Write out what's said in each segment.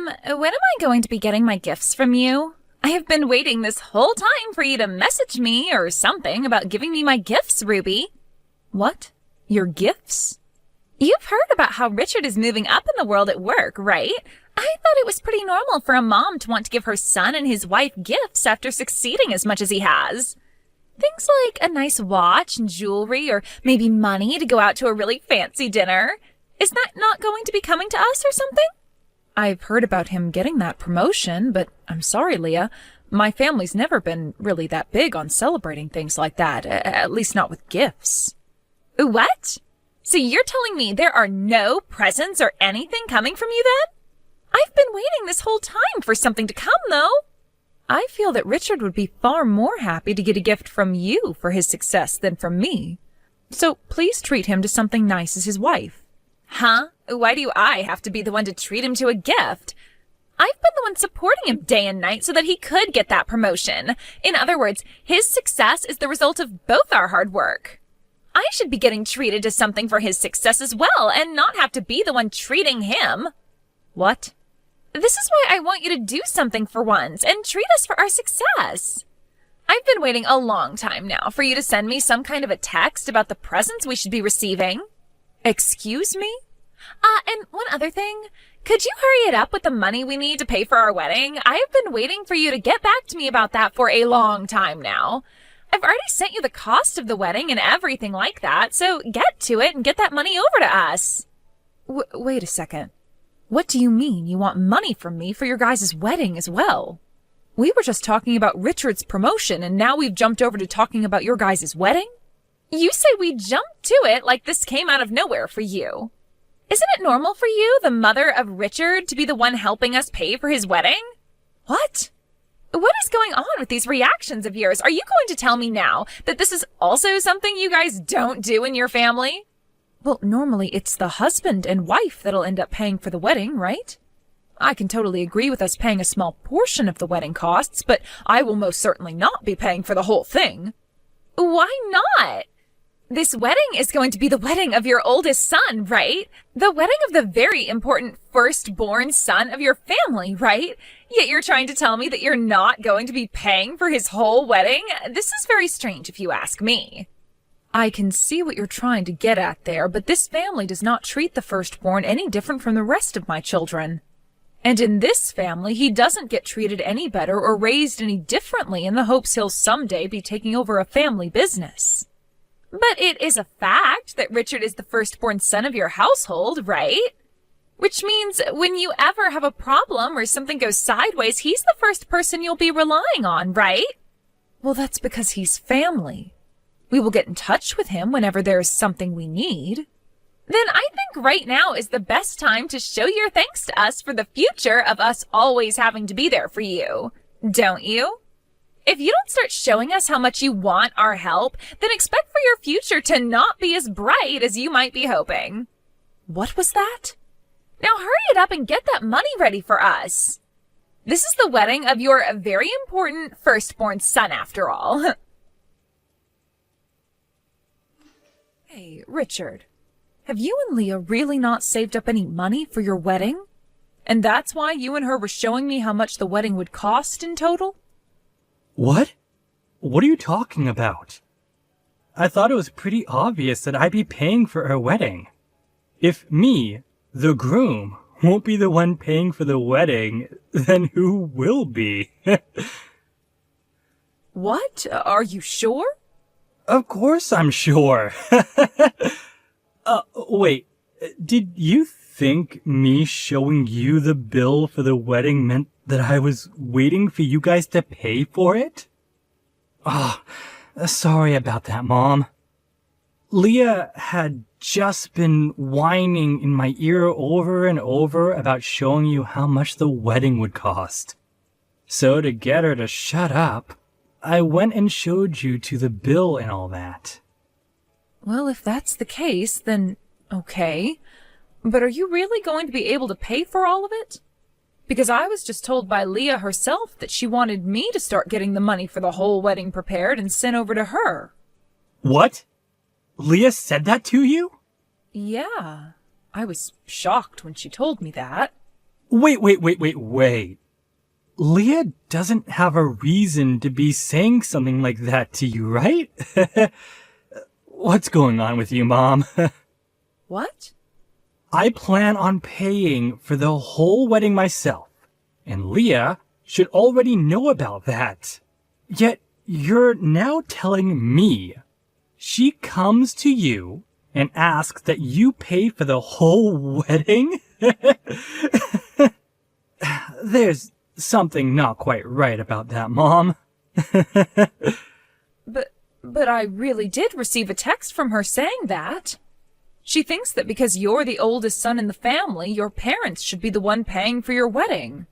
When am I going to be getting my gifts from you? I have been waiting this whole time for you to message me or something about giving me my gifts, Ruby. What? Your gifts? You've heard about how Richard is moving up in the world at work, right? I thought it was pretty normal for a mom to want to give her son and his wife gifts after succeeding as much as he has. Things like a nice watch and jewelry, or maybe money to go out to a really fancy dinner. Is that not going to be coming to us or something? I've heard about him getting that promotion, but I'm sorry, Leah. My family's never been really that big on celebrating things like that, at least not with gifts. What? So you're telling me there are no presents or anything coming from you then? I've been waiting this whole time for something to come, though. I feel that Richard would be far more happy to get a gift from you for his success than from me. So please treat him to something nice as his wife. Huh? Why do I have to be the one to treat him to a gift? I've been the one supporting him day and night so that he could get that promotion. In other words, his success is the result of both our hard work. I should be getting treated to something for his success as well and not have to be the one treating him. What? This is why I want you to do something for once and treat us for our success. I've been waiting a long time now for you to send me some kind of a text about the presents we should be receiving. Excuse me? And one other thing. Could you hurry it up with the money we need to pay for our wedding? I have been waiting for you to get back to me about that for a long time now. I've already sent you the cost of the wedding and everything like that, so get to it and get that money over to us. Wait a second. What do you mean you want money from me for your guys' wedding as well? We were just talking about Richard's promotion, and now we've jumped over to talking about your guys' wedding? You say we jumped to it like this came out of nowhere for you. Isn't it normal for you, the mother of Richard, to be the one helping us pay for his wedding? What? What is going on with these reactions of yours? Are you going to tell me now that this is also something you guys don't do in your family? Well, normally it's the husband and wife that'll end up paying for the wedding, right? I can totally agree with us paying a small portion of the wedding costs, but I will most certainly not be paying for the whole thing. Why not? This wedding is going to be the wedding of your oldest son, right? The wedding of the very important firstborn son of your family, right? Yet you're trying to tell me that you're not going to be paying for his whole wedding? This is very strange if you ask me. I can see what you're trying to get at there, but this family does not treat the firstborn any different from the rest of my children. And in this family, he doesn't get treated any better or raised any differently in the hopes he'll someday be taking over a family business. But it is a fact that Richard is the firstborn son of your household, right? Which means when you ever have a problem or something goes sideways, he's the first person you'll be relying on, right? Well, that's because he's family. We will get in touch with him whenever there's something we need. Then I think right now is the best time to show your thanks to us for the future of us always having to be there for you. Don't you? If you don't start showing us how much you want our help, then expect for your future to not be as bright as you might be hoping. What was that? Now hurry it up and get that money ready for us. This is the wedding of your very important firstborn son, after all. Hey, Richard, have you and Leah really not saved up any money for your wedding? And that's why you and her were showing me how much the wedding would cost in total? What? What are you talking about? I thought it was pretty obvious that I'd be paying for our wedding. If me, the groom, won't be the one paying for the wedding, then who will be? What? Are you sure? Of course I'm sure. Wait, did you think me showing you the bill for the wedding meant that I was waiting for you guys to pay for it? Oh, sorry about that, Mom. Leah had just been whining in my ear over and over about showing you how much the wedding would cost. So to get her to shut up, I went and showed you to the bill and all that. Well, if that's the case, then okay. But are you really going to be able to pay for all of it? Because I was just told by Leah herself that she wanted me to start getting the money for the whole wedding prepared and sent over to her. What? Leah said that to you? Yeah. I was shocked when she told me that. Wait. Leah doesn't have a reason to be saying something like that to you, right? What's going on with you, Mom? What? I plan on paying for the whole wedding myself, and Leah should already know about that. Yet you're now telling me she comes to you and asks that you pay for the whole wedding? There's something not quite right about that, Mom. But I really did receive a text from her saying that. She thinks that because you're the oldest son in the family, your parents should be the one paying for your wedding.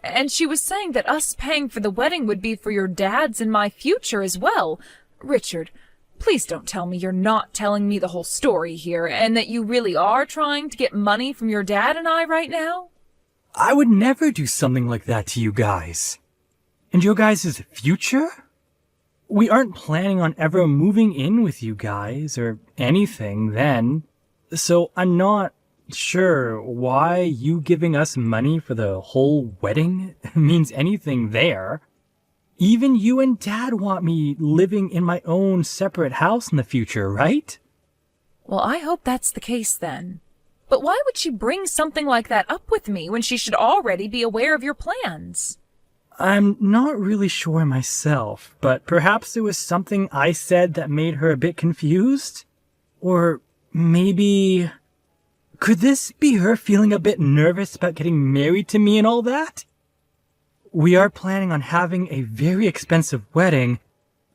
And she was saying that us paying for the wedding would be for your dad's and my future as well. Richard, please don't tell me you're not telling me the whole story here, and that you really are trying to get money from your dad and I right now? I would never do something like that to you guys. And your guys' future? We aren't planning on ever moving in with you guys or anything then. So I'm not sure why you giving us money for the whole wedding means anything there. Even you and Dad want me living in my own separate house in the future, right? Well, I hope that's the case then. But why would she bring something like that up with me when she should already be aware of your plans? I'm not really sure myself, but perhaps there was something I said that made her a bit confused? Or maybe... Could this be her feeling a bit nervous about getting married to me and all that? We are planning on having a very expensive wedding,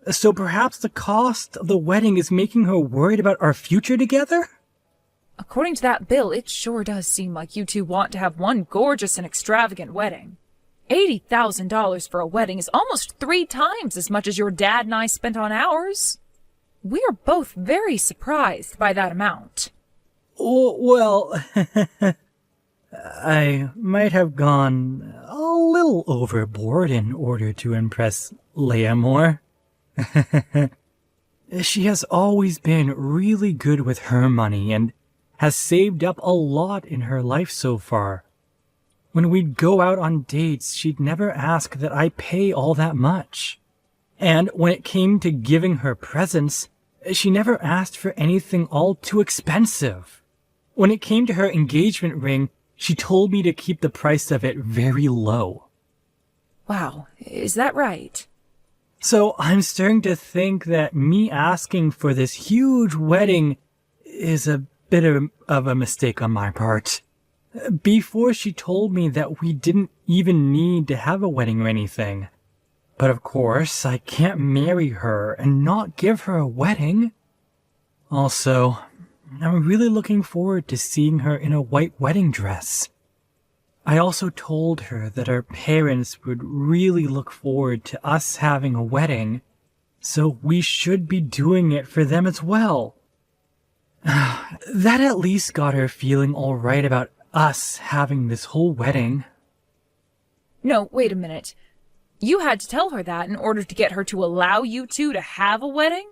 so perhaps the cost of the wedding is making her worried about our future together? According to that bill, it sure does seem like you two want to have one gorgeous and extravagant wedding. $80,000 for a wedding is almost 3 times as much as your dad and I spent on ours. We are both very surprised by that amount. Oh, well, I might have gone a little overboard in order to impress Leah more. She has always been really good with her money and has saved up a lot in her life so far. When we'd go out on dates, she'd never ask that I pay all that much. And when it came to giving her presents, she never asked for anything all too expensive. When it came to her engagement ring, she told me to keep the price of it very low. Wow, is that right? So I'm starting to think that me asking for this huge wedding is a bit of a mistake on my part. Before she told me that we didn't even need to have a wedding or anything. But of course, I can't marry her and not give her a wedding. Also, I'm really looking forward to seeing her in a white wedding dress. I also told her that our parents would really look forward to us having a wedding, so we should be doing it for them as well. That at least got her feeling all right about us having this whole wedding. No, wait a minute. You had to tell her that in order to get her to allow you two to have a wedding?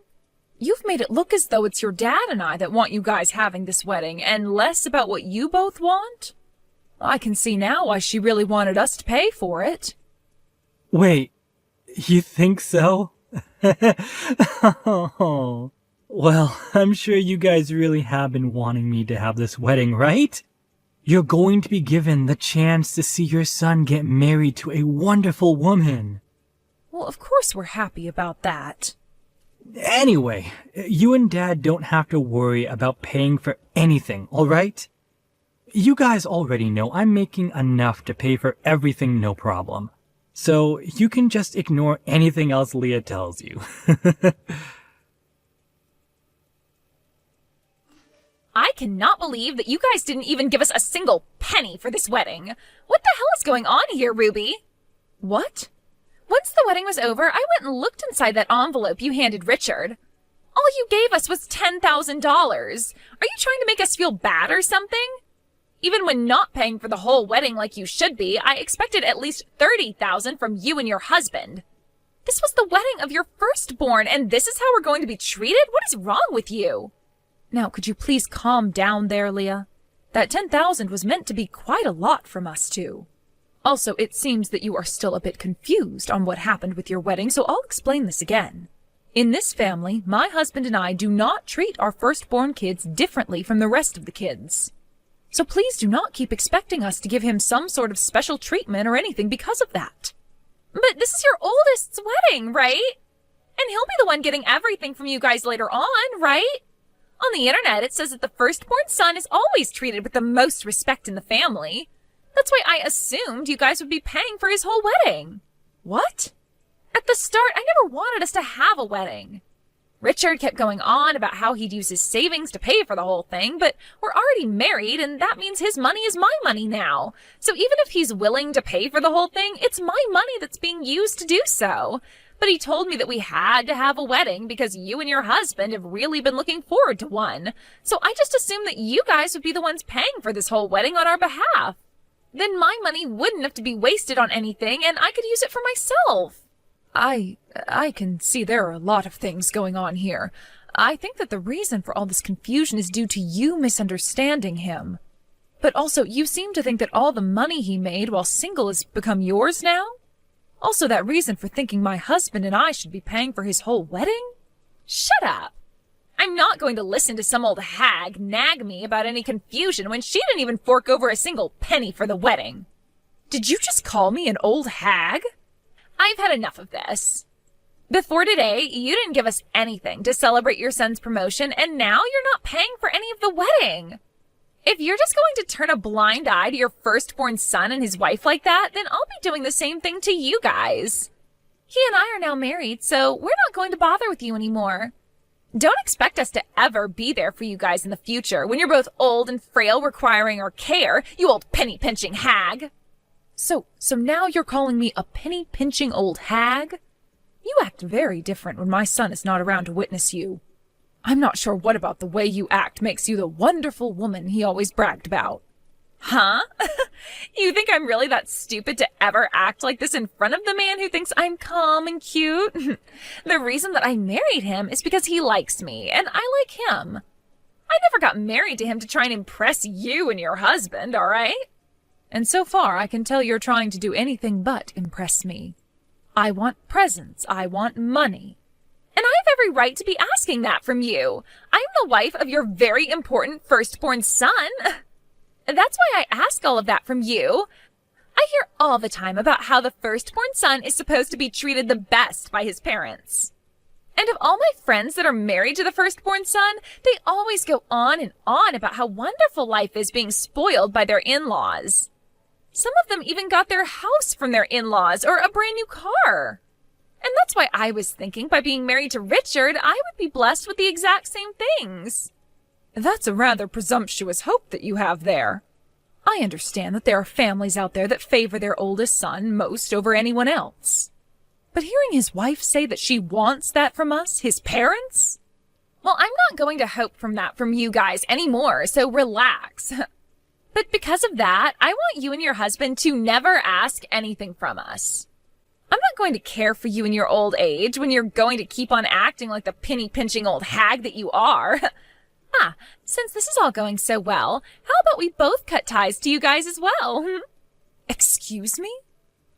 You've made it look as though it's your dad and I that want you guys having this wedding, and less about what you both want? I can see now why she really wanted us to pay for it. Wait, you think so? Oh. Well, I'm sure you guys really have been wanting me to have this wedding, right? You're going to be given the chance to see your son get married to a wonderful woman. Well, of course we're happy about that. Anyway, you and Dad don't have to worry about paying for anything, alright? You guys already know I'm making enough to pay for everything, no problem. So you can just ignore anything else Leah tells you. I cannot believe that you guys didn't even give us a single penny for this wedding. What the hell is going on here, Ruby? What? Once the wedding was over, I went and looked inside that envelope you handed Richard. All you gave us was $10,000. Are you trying to make us feel bad or something? Even when not paying for the whole wedding like you should be, I expected at least $30,000 from you and your husband. This was the wedding of your firstborn, and this is how we're going to be treated? What is wrong with you? Now, could you please calm down there, Leah? That 10,000 was meant to be quite a lot from us two. Also, it seems that you are still a bit confused on what happened with your wedding, so I'll explain this again. In this family, my husband and I do not treat our firstborn kids differently from the rest of the kids. So please do not keep expecting us to give him some sort of special treatment or anything because of that. But this is your oldest's wedding, right? And he'll be the one getting everything from you guys later on, right? On the internet, it says that the firstborn son is always treated with the most respect in the family. That's why I assumed you guys would be paying for his whole wedding. What? At the start, I never wanted us to have a wedding. Richard kept going on about how he'd use his savings to pay for the whole thing, but we're already married, and that means his money is my money now. So even if he's willing to pay for the whole thing, it's my money that's being used to do so. But he told me that we had to have a wedding because you and your husband have really been looking forward to one. So I just assumed that you guys would be the ones paying for this whole wedding on our behalf. Then my money wouldn't have to be wasted on anything, and I could use it for myself. I can see there are a lot of things going on here. I think that the reason for all this confusion is due to you misunderstanding him. But also, you seem to think that all the money he made while single has become yours now? Also, that reason for thinking my husband and I should be paying for his whole wedding? Shut up! I'm not going to listen to some old hag nag me about any confusion when she didn't even fork over a single penny for the wedding. Did you just call me an old hag? I've had enough of this. Before today, you didn't give us anything to celebrate your son's promotion, and now you're not paying for any of the wedding. If you're just going to turn a blind eye to your firstborn son and his wife like that, then I'll be doing the same thing to you guys. He and I are now married, so we're not going to bother with you anymore. Don't expect us to ever be there for you guys in the future when you're both old and frail requiring our care, you old penny-pinching hag. So now you're calling me a penny-pinching old hag? You act very different when my son is not around to witness you. I'm not sure what about the way you act makes you the wonderful woman he always bragged about. Huh? You think I'm really that stupid to ever act like this in front of the man who thinks I'm calm and cute? The reason that I married him is because he likes me, and I like him. I never got married to him to try and impress you and your husband, all right? And so far, I can tell you're trying to do anything but impress me. I want presents. I want money. And I have every right to be asking that from you. I'm the wife of your very important firstborn son. That's why I ask all of that from you. I hear all the time about how the firstborn son is supposed to be treated the best by his parents. And of all my friends that are married to the firstborn son, they always go on and on about how wonderful life is being spoiled by their in-laws. Some of them even got their house from their in-laws or a brand new car. And that's why I was thinking by being married to Richard, I would be blessed with the exact same things. That's a rather presumptuous hope that you have there. I understand that there are families out there that favor their oldest son most over anyone else. But hearing his wife say that she wants that from us, his parents? Well, I'm not going to hope from that from you guys anymore, so relax. But because of that, I want you and your husband to never ask anything from us. I'm not going to care for you in your old age when you're going to keep on acting like the penny-pinching old hag that you are. Since this is all going so well, how about we both cut ties to you guys as well? Excuse me?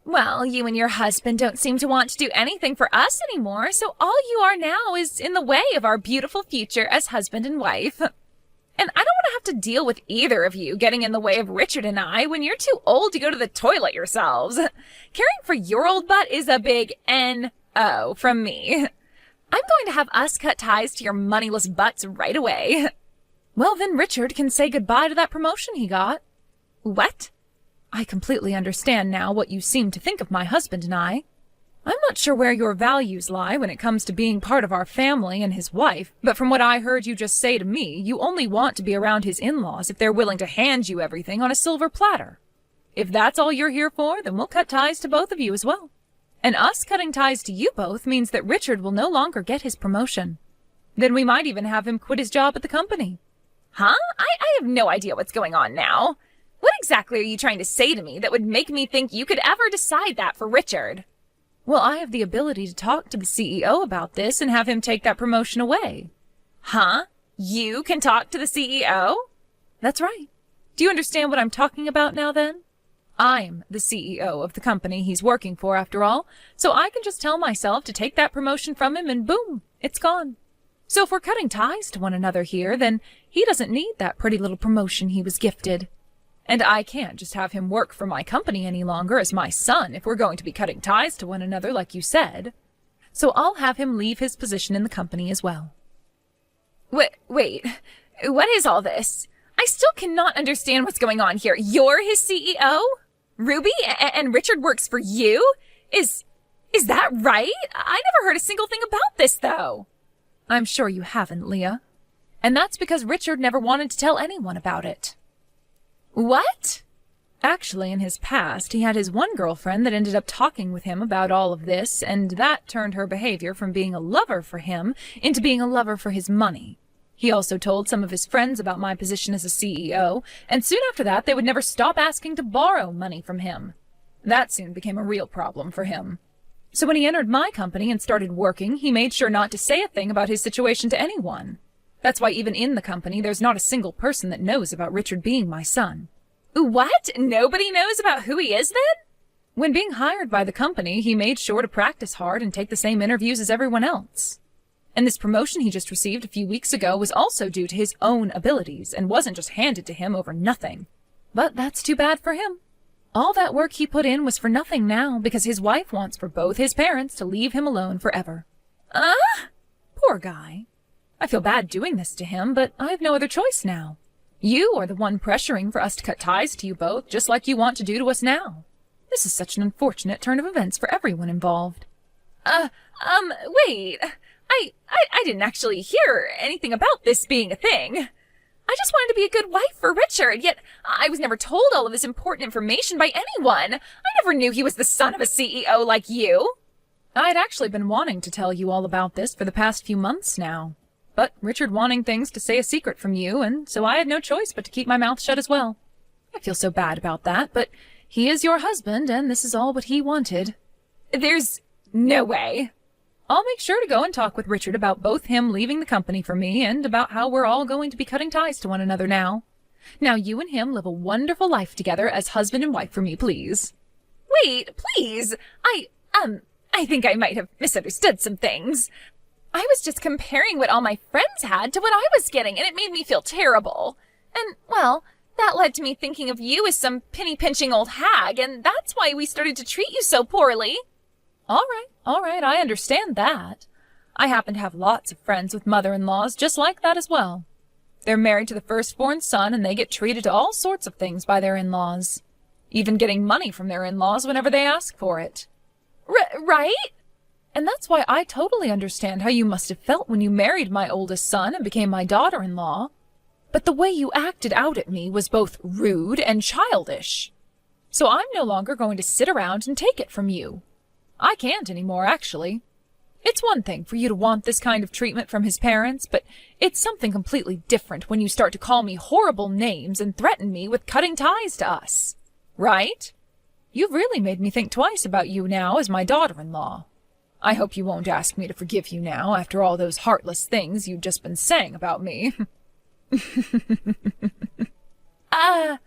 Well, you and your husband don't seem to want to do anything for us anymore, so all you are now is in the way of our beautiful future as husband and wife. And I don't want to have to deal with either of you getting in the way of Richard and I when you're too old to go to the toilet yourselves. Caring for your old butt is a big N-O from me. I'm going to have us cut ties to your moneyless butts right away. Well, then Richard can say goodbye to that promotion he got. What? I completely understand now what you seem to think of my husband and I. I'm not sure where your values lie when it comes to being part of our family and his wife, but from what I heard you just say to me, you only want to be around his in-laws if they're willing to hand you everything on a silver platter. If that's all you're here for, then we'll cut ties to both of you as well. And us cutting ties to you both means that Richard will no longer get his promotion. Then we might even have him quit his job at the company. Huh? I have no idea what's going on now. What exactly are you trying to say to me that would make me think you could ever decide that for Richard? Well, I have the ability to talk to the CEO about this and have him take that promotion away. Huh? You can talk to the CEO? That's right. Do you understand what I'm talking about now, then? I'm the CEO of the company he's working for, after all, so I can just tell myself to take that promotion from him and boom, it's gone. So if we're cutting ties to one another here, then he doesn't need that pretty little promotion he was gifted. And I can't just have him work for my company any longer as my son if we're going to be cutting ties to one another like you said. So I'll have him leave his position in the company as well. Wait, what is all this? I still cannot understand what's going on here. You're his CEO? Ruby? And Richard works for you? Is that right? I never heard a single thing about this, though. I'm sure you haven't, Leah. And that's because Richard never wanted to tell anyone about it. What? Actually, in his past, he had his one girlfriend that ended up talking with him about all of this, and that turned her behavior from being a lover for him into being a lover for his money. He also told some of his friends about my position as a CEO, and soon after that, they would never stop asking to borrow money from him. That soon became a real problem for him. So when he entered my company and started working, he made sure not to say a thing about his situation to anyone. That's why even in the company, there's not a single person that knows about Richard being my son. What? Nobody knows about who he is, then? When being hired by the company, he made sure to practice hard and take the same interviews as everyone else. And this promotion he just received a few weeks ago was also due to his own abilities and wasn't just handed to him over nothing. But that's too bad for him. All that work he put in was for nothing now because his wife wants for both his parents to leave him alone forever. Poor guy. I feel bad doing this to him, but I have no other choice now. You are the one pressuring for us to cut ties to you both, just like you want to do to us now. This is such an unfortunate turn of events for everyone involved. Wait. I didn't actually hear anything about this being a thing. I just wanted to be a good wife for Richard, yet I was never told all of this important information by anyone. I never knew he was the son of a CEO like you. I'd actually been wanting to tell you all about this for the past few months now. But Richard wanting things to stay a secret from you, and so I had no choice but to keep my mouth shut as well. I feel so bad about that, but he is your husband, and this is all what he wanted. There's no way. I'll make sure to go and talk with Richard about both him leaving the company for me and about how we're all going to be cutting ties to one another now. Now you and him live a wonderful life together as husband and wife for me, please. Wait, please. I think I might have misunderstood some things. I was just comparing what all my friends had to what I was getting, and it made me feel terrible. And, well, that led to me thinking of you as some penny-pinching old hag, and that's why we started to treat you so poorly. All right, I understand that. I happen to have lots of friends with mother-in-laws just like that as well. They're married to the firstborn son, and they get treated to all sorts of things by their in-laws. Even getting money from their in-laws whenever they ask for it. Right? And that's why I totally understand how you must have felt when you married my oldest son and became my daughter-in-law. But the way you acted out at me was both rude and childish. So I'm no longer going to sit around and take it from you. I can't anymore, actually. It's one thing for you to want this kind of treatment from his parents, but it's something completely different when you start to call me horrible names and threaten me with cutting ties to us. Right? You've really made me think twice about you now as my daughter-in-law. I hope you won't ask me to forgive you now after all those heartless things you've just been saying about me. I'll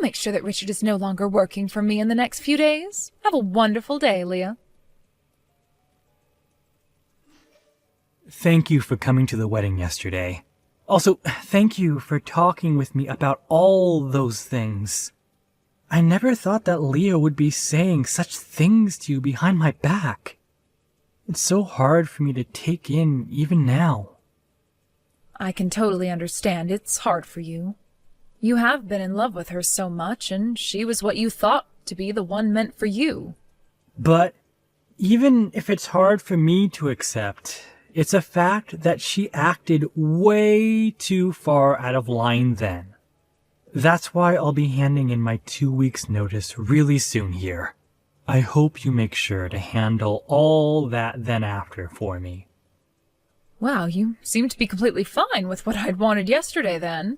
make sure that Richard is no longer working for me in the next few days. Have a wonderful day, Leah. Thank you for coming to the wedding yesterday. Also, thank you for talking with me about all those things. I never thought that Leah would be saying such things to you behind my back. It's so hard for me to take in even now. I can totally understand it's hard for you. You have been in love with her so much, and she was what you thought to be the one meant for you. But even if it's hard for me to accept, it's a fact that she acted way too far out of line then. That's why I'll be handing in my 2 weeks' notice really soon here. I hope you make sure to handle all that then after for me. Wow, you seem to be completely fine with what I'd wanted yesterday then.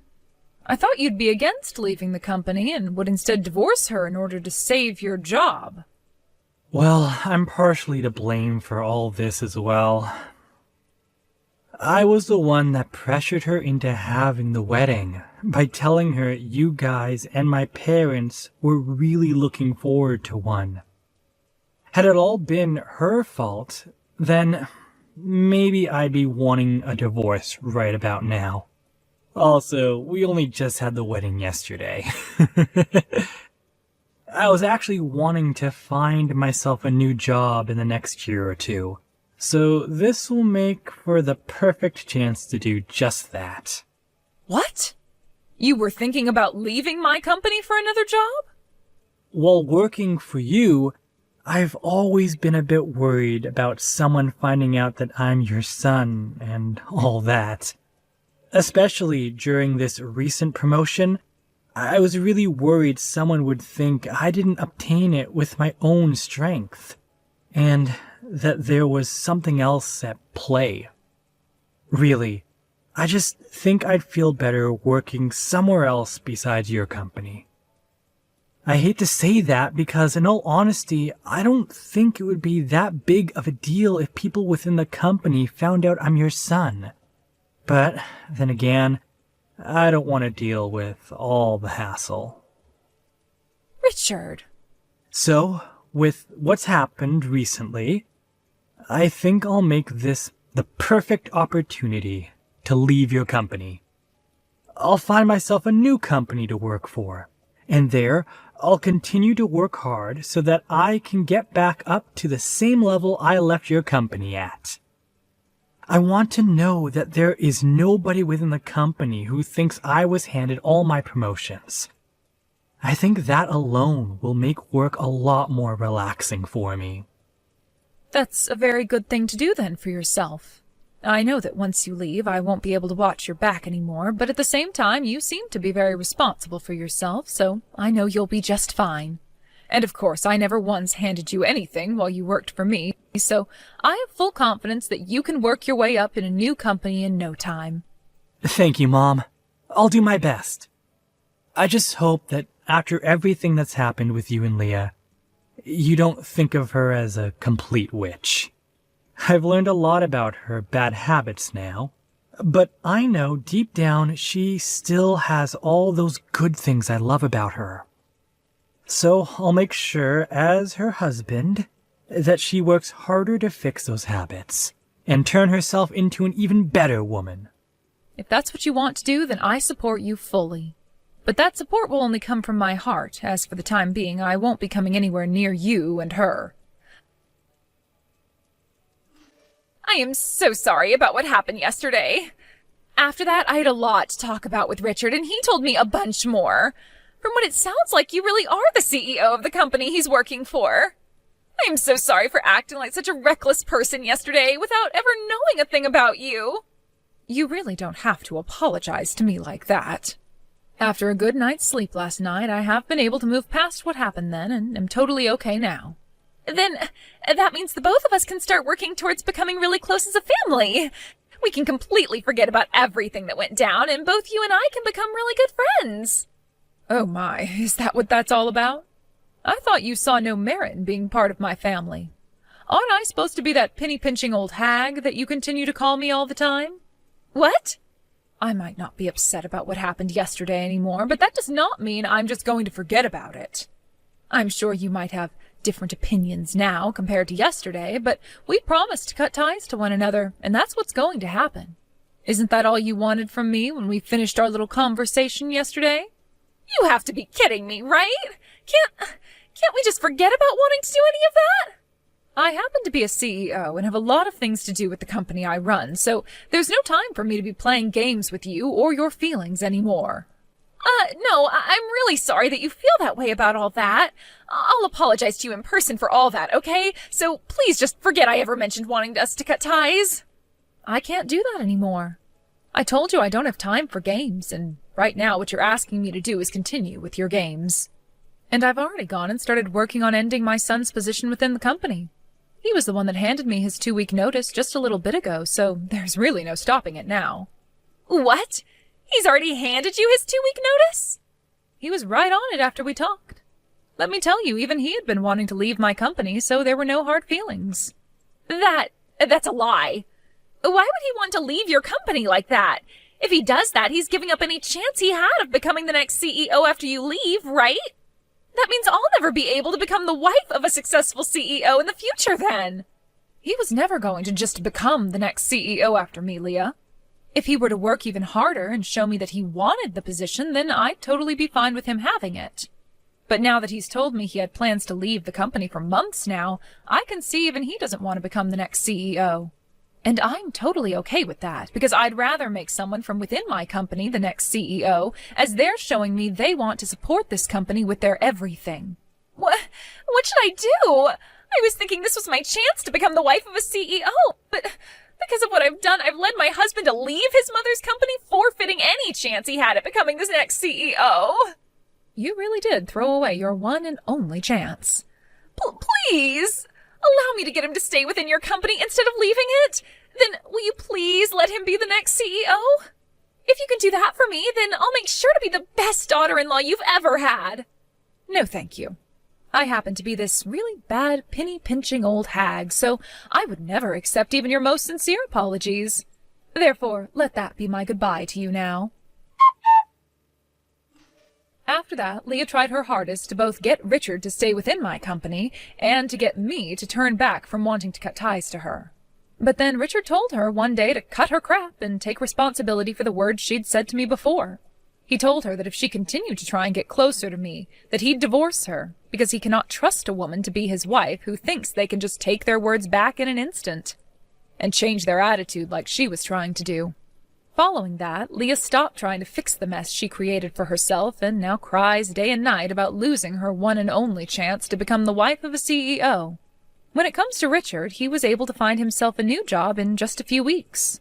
I thought you'd be against leaving the company and would instead divorce her in order to save your job. Well, I'm partially to blame for all this as well. I was the one that pressured her into having the wedding by telling her you guys and my parents were really looking forward to one. Had it all been her fault, then maybe I'd be wanting a divorce right about now. Also, we only just had the wedding yesterday. I was actually wanting to find myself a new job in the next year or two, so this will make for the perfect chance to do just that. What? You were thinking about leaving my company for another job? While working for you, I've always been a bit worried about someone finding out that I'm your son and all that. Especially during this recent promotion, I was really worried someone would think I didn't obtain it with my own strength, and that there was something else at play. Really, I just think I'd feel better working somewhere else besides your company. I hate to say that because, in all honesty, I don't think it would be that big of a deal if people within the company found out I'm your son. But then again, I don't want to deal with all the hassle. Richard. So, with what's happened recently, I think I'll make this the perfect opportunity to leave your company. I'll find myself a new company to work for, and there I'll continue to work hard so that I can get back up to the same level I left your company at. I want to know that there is nobody within the company who thinks I was handed all my promotions. I think that alone will make work a lot more relaxing for me. That's a very good thing to do then for yourself. I know that once you leave, I won't be able to watch your back anymore, but at the same time, you seem to be very responsible for yourself, so I know you'll be just fine. And of course, I never once handed you anything while you worked for me, so I have full confidence that you can work your way up in a new company in no time. Thank you, Mom. I'll do my best. I just hope that after everything that's happened with you and Leah, you don't think of her as a complete witch. I've learned a lot about her bad habits now, but I know deep down she still has all those good things I love about her. So I'll make sure, as her husband, that she works harder to fix those habits and turn herself into an even better woman. If that's what you want to do, then I support you fully. But that support will only come from my heart, as for the time being I won't be coming anywhere near you and her. I am so sorry about what happened yesterday. After that, I had a lot to talk about with Richard, and he told me a bunch more. From what it sounds like, you really are the CEO of the company he's working for. I am so sorry for acting like such a reckless person yesterday without ever knowing a thing about you. You really don't have to apologize to me like that. After a good night's sleep last night, I have been able to move past what happened then and am totally okay now. Then that means the both of us can start working towards becoming really close as a family. We can completely forget about everything that went down, and both you and I can become really good friends. Oh my, is that what that's all about? I thought you saw no merit in being part of my family. Aren't I supposed to be that penny-pinching old hag that you continue to call me all the time? What? I might not be upset about what happened yesterday anymore, but that does not mean I'm just going to forget about it. I'm sure you might have different opinions now compared to yesterday, but we promised to cut ties to one another, and that's what's going to happen. Isn't that all you wanted from me when we finished our little conversation yesterday? You have to be kidding me, right? Can't we just forget about wanting to do any of that? I happen to be a CEO and have a lot of things to do with the company I run, so there's no time for me to be playing games with you or your feelings anymore. No, I'm really sorry that you feel that way about all that. I'll apologize to you in person for all that, okay? So please just forget I ever mentioned wanting us to cut ties. I can't do that anymore. I told you I don't have time for games, and right now what you're asking me to do is continue with your games. And I've already gone and started working on ending my son's position within the company. He was the one that handed me his 2-week notice just a little bit ago, so there's really no stopping it now. What? He's already handed you his 2-week notice? He was right on it after we talked. Let me tell you, even he had been wanting to leave my company, so there were no hard feelings. That's a lie. Why would he want to leave your company like that? If he does that, he's giving up any chance he had of becoming the next CEO after you leave, right? That means I'll never be able to become the wife of a successful CEO in the future then. He was never going to just become the next CEO after me, Leah. If he were to work even harder and show me that he wanted the position, then I'd totally be fine with him having it. But now that he's told me he had plans to leave the company for months now, I can see even he doesn't want to become the next CEO. And I'm totally okay with that, because I'd rather make someone from within my company the next CEO, as they're showing me they want to support this company with their everything. What should I do? I was thinking this was my chance to become the wife of a CEO, but because of what I've done, I've led my husband to leave his mother's company, forfeiting any chance he had at becoming this next CEO. You really did throw away your one and only chance. Please! Allow me to get him to stay within your company instead of leaving it. Then will you please let him be the next CEO? If you can do that for me, then I'll make sure to be the best daughter-in-law you've ever had. No, thank you. I happen to be this really bad, penny-pinching old hag, so I would never accept even your most sincere apologies. Therefore, let that be my goodbye to you now. After that, Leah tried her hardest to both get Richard to stay within my company and to get me to turn back from wanting to cut ties to her. But then Richard told her one day to cut her crap and take responsibility for the words she'd said to me before. He told her that if she continued to try and get closer to me, that he'd divorce her, because he cannot trust a woman to be his wife who thinks they can just take their words back in an instant and change their attitude like she was trying to do. Following that, Leah stopped trying to fix the mess she created for herself and now cries day and night about losing her one and only chance to become the wife of a CEO. When it comes to Richard, he was able to find himself a new job in just a few weeks,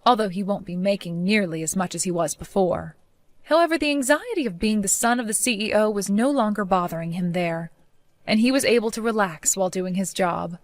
although he won't be making nearly as much as he was before. However, the anxiety of being the son of the CEO was no longer bothering him there, and he was able to relax while doing his job.